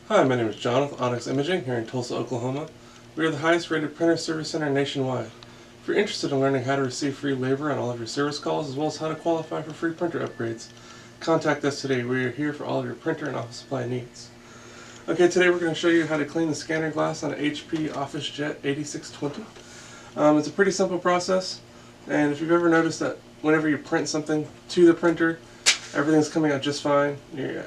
Hi, my name is John with Onyx Imaging here in Tulsa, Oklahoma. We are the highest rated printer service center nationwide. If you're interested in learning how to receive free labor on all of your service calls as well as how to qualify for free printer upgrades, contact us today. We are here for all of your printer and office supply needs. Okay, today we're going to show you how to clean the scanner glass on an HP Officejet 8620. It's a pretty simple process, and if you've ever noticed that whenever you print something to the printer, everything's coming out just fine, you're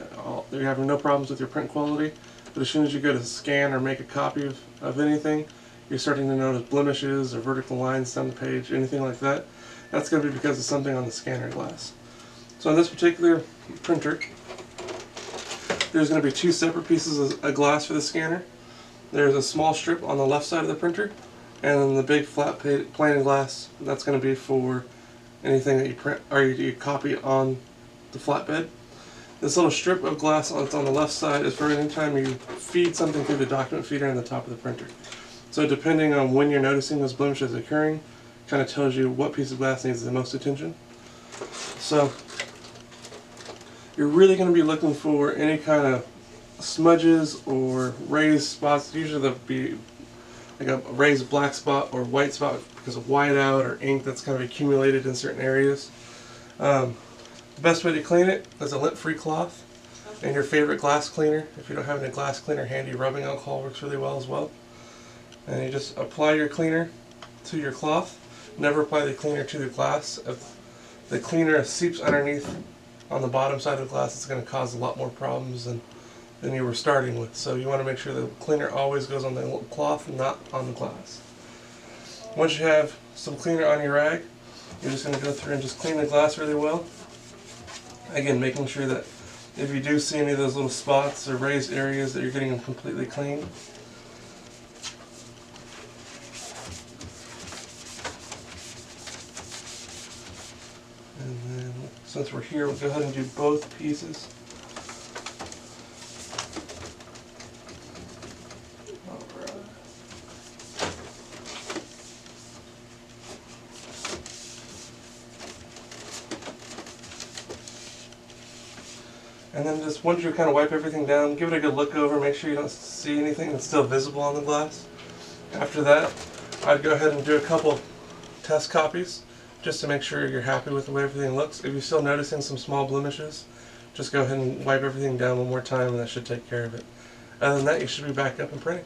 having no problems with your print quality, but as soon as you go to scan or make a copy of anything, you're starting to notice blemishes or vertical lines down the page, anything like that. That's going to be because of something on the scanner glass. So on this particular printer, there's going to be two separate pieces of glass for the scanner. There's a small strip on the left side of the printer, and then the big flat pane of glass, that's going to be for anything that you print or you copy on the flatbed. This little strip of glass that's on the left side is for any time you feed something through the document feeder on the top of the printer. So depending on when you're noticing those blemishes occurring, kind of tells you what piece of glass needs the most attention. So you're really going to be looking for any kind of smudges or raised spots. Usually there'll be like a raised black spot or white spot because of whiteout or ink that's kind of accumulated in certain areas. The best way to clean it is a lint-free cloth and your favorite glass cleaner. If you don't have any glass cleaner handy, rubbing alcohol works really well as well. And you just apply your cleaner to your cloth. Never apply the cleaner to the glass. If the cleaner seeps underneath on the bottom side of the glass, it's going to cause a lot more problems than you were starting with. So you want to make sure the cleaner always goes on the cloth and not on the glass. Once you have some cleaner on your rag, you're just going to go through and just clean the glass really well. Again, making sure that if you do see any of those little spots or raised areas that you're getting them completely clean. And then, since we're here, we'll go ahead and do both pieces. And then just once you kind of wipe everything down, give it a good look over, make sure you don't see anything that's still visible on the glass. After that, I'd go ahead and do a couple test copies just to make sure you're happy with the way everything looks. If you're still noticing some small blemishes, just go ahead and wipe everything down one more time and that should take care of it. Other than that, you should be back up and printing.